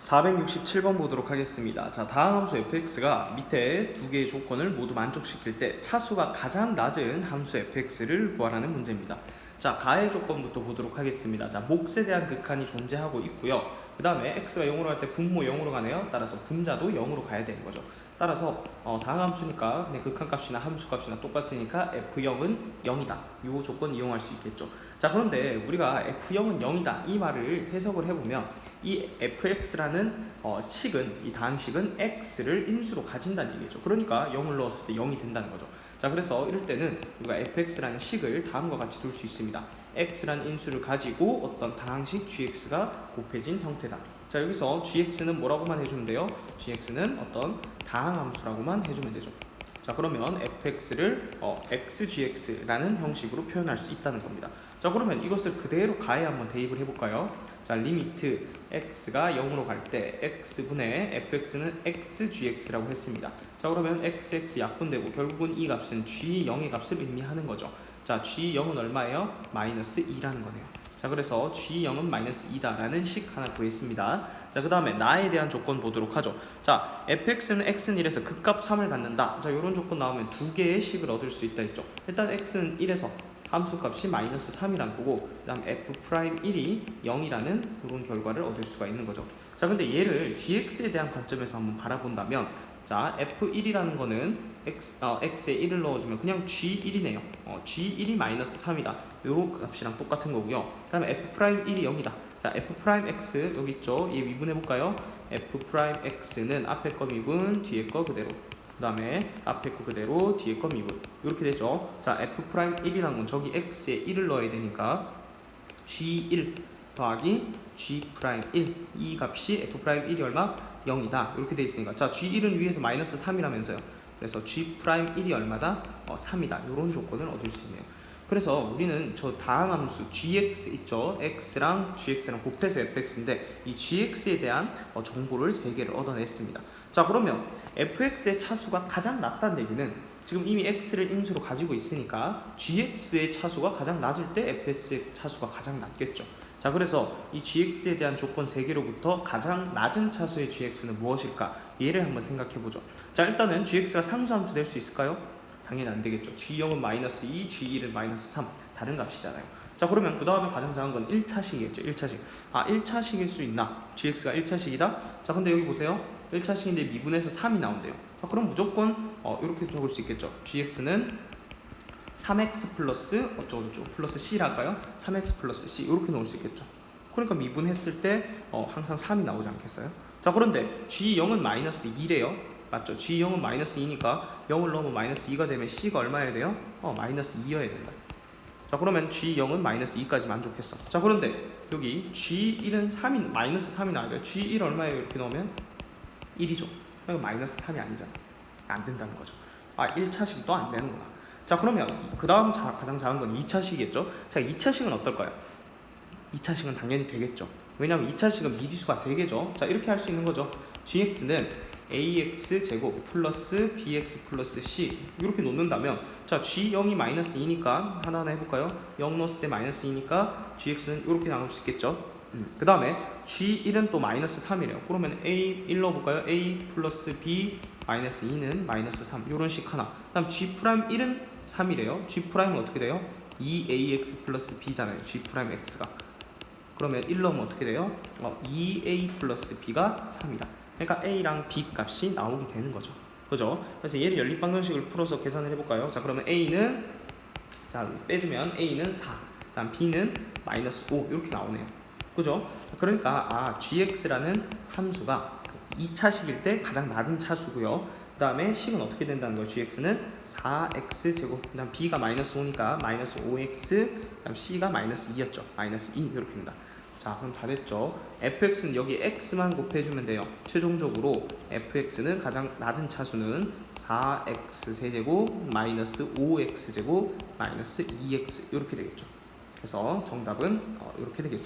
467번 보도록 하겠습니다. 자, 다음 함수 fx가 밑에 두 개의 조건을 모두 만족시킬 때 차수가 가장 낮은 함수 fx를 구하라는 문제입니다. 자, 가해 조건부터 보도록 하겠습니다. 자, 몫에 대한 극한이 존재하고 있고요. 그 다음에 x가 0으로 갈 때 분모 0으로 가네요. 따라서 분자도 0으로 가야 되는 거죠. 따라서 다음 함수니까 그냥 극한값이나 함수값이나 똑같으니까 f0은 0이다. 이 조건 이용할 수 있겠죠. 자, 그런데 우리가 f0은 0이다 이 말을 해석을 해보면 이 fx라는 식은, 이 다항식은 x를 인수로 가진다는 얘기죠. 그러니까 0을 넣었을 때 0이 된다는 거죠. 자, 그래서 이럴 때는 우리가 fx라는 식을 다음과 같이 둘 수 있습니다. x라는 인수를 가지고 어떤 다항식 gx가 곱해진 형태다. 자, 여기서 gx는 뭐라고만 해주면 돼요? gx는 어떤 다항함수라고만 해주면 되죠. 자, 그러면 fx를 xgx라는 형식으로 표현할 수 있다는 겁니다. 자, 그러면 이것을 그대로 가에 한번 대입을 해볼까요? 자, 리미트 x가 0으로 갈 때 x분의 fx는 xgx라고 했습니다. 자, 그러면 xx 약분되고 결국은 이 값은 g0의 값을 의미하는 거죠. 자, g0은 얼마예요? 마이너스 2라는 거네요. 자, 그래서 g0은 마이너스 2다 라는 식 하나 구했습니다. 자, 그 다음에 나에 대한 조건 보도록 하죠. 자, fx는 x는 1에서 극값 3을 갖는다. 자, 이런 조건 나오면 두 개의 식을 얻을 수 있다 했죠. 일단 x는 1에서 함수값이 마이너스 3이라는 거고, 그 다음 f'1이 0이라는 그런 결과를 얻을 수가 있는 거죠. 자, 근데 얘를 gx에 대한 관점에서 한번 바라본다면, 자, f1이라는 거는 x에 1을 넣어주면 그냥 g1이네요. g1이 마이너스 3이다. 요 값이랑 똑같은 거고요. 그 다음에 f'1이 0이다. 자, f'x 여기 있죠. 얘 미분해볼까요? f'x는 앞에 거 미분, 뒤에 거 그대로. 그 다음에 앞에 거 그대로, 뒤에 거 미분. 이렇게 되죠. 자, f'1이라는 건 저기 x에 1을 넣어야 되니까 g1 더하기 g'1 이 값이 f'1이 얼마? 0이다. 이렇게 돼 있으니까 자, g1은 위에서 마이너스 3이라면서요. 그래서 g'1이 얼마다? 3이다. 이런 조건을 얻을 수 있네요. 그래서 우리는 저 다항함수 gx 있죠. x랑 gx랑 곱해서 fx인데 이 gx에 대한 정보를 3개를 얻어냈습니다. 자, 그러면 fx의 차수가 가장 낮다는 얘기는 지금 이미 x를 인수로 가지고 있으니까 gx의 차수가 가장 낮을 때 fx의 차수가 가장 낮겠죠. 자, 그래서 이 gx에 대한 조건 3개로부터 가장 낮은 차수의 gx는 무엇일까? 얘를 한번 생각해보죠. 자, 일단은 gx가 상수함수 될 수 있을까요? 당연히 안 되겠죠. g0은 마이너스 2, g1은 마이너스 3 다른 값이잖아요. 자, 그러면 그 다음에 가장 작은 건 1차식이겠죠. 1차식. 1차식일 수 있나? gx가 1차식이다? 자, 근데 여기 보세요. 1차식인데 미분해서 3이 나온대요. 자, 그럼 무조건 이렇게 적을 수 있겠죠. gx는 3x 플러스 어쩌고저쩌고 플러스 c랄까요? 3x 플러스 c 이렇게 넣을 수 있겠죠. 그러니까 미분했을 때 항상 3이 나오지 않겠어요? 자, 그런데 g0은 마이너스 2래요. 맞죠? g0은 마이너스 2니까 0을 넣으면 마이너스 2가 되면 c가 얼마여야 돼요? 마이너스 2여야 된다. 자, 그러면 g0은 마이너스 2까지 만족했어. 자, 그런데 여기 g1은 3이 마이너스 3이 나와야 돼요. g1 얼마예요? 이렇게 넣으면 1이죠. 그러니까 마이너스 3이 아니잖아. 안 된다는 거죠. 1차식도 안 되는구나. 자, 그러면 그 다음 가장 작은 건 2차식이겠죠. 자, 2차식은 어떨까요? 2차식은 당연히 되겠죠. 왜냐하면 2차식은 미지수가 3개죠. 자, 이렇게 할 수 있는 거죠. gx는 ax 제곱 플러스 bx 플러스 c 이렇게 놓는다면, 자, g0이 마이너스 2니까 하나하나 해볼까요? 0 넣었을 때 마이너스 2니까 gx는 이렇게 나눌 수 있겠죠. 그 다음에 g1은 또 마이너스 3이래요. 그러면 a 1 넣어볼까요? a 플러스 b 마이너스 2는 마이너스 3 이런 식 하나. 그 다음 g'1은 3이래요. g'은 어떻게 돼요? 2ax 플러스 b잖아요. g'x가. 그러면 1 넣으면 어떻게 돼요? 2a 플러스 b가 3이다. 그러니까 a랑 b 값이 나오게 되는 거죠. 그죠? 그래서 얘를 연립방정식을 풀어서 계산을 해볼까요? 자, 그러면 a는, 자, 빼주면 a는 4, 다음 b는 마이너스 5 이렇게 나오네요. 그죠? 그러니까 gx라는 함수가 2차식일 때 가장 낮은 차수고요. 그 다음에 식은 어떻게 된다는 거예요? gx는 4x 제곱, 그 다음 b가 마이너스 5니까 마이너스 5x, 그 다음 c가 마이너스 2였죠. 마이너스 2 이렇게 된다. 자, 그럼 다 됐죠. fx는 여기 x만 곱해주면 돼요. 최종적으로 fx는 가장 낮은 차수는 4x 세제곱 마이너스 5x 제곱 마이너스 2x 이렇게 되겠죠. 그래서 정답은 이렇게 되겠습니다.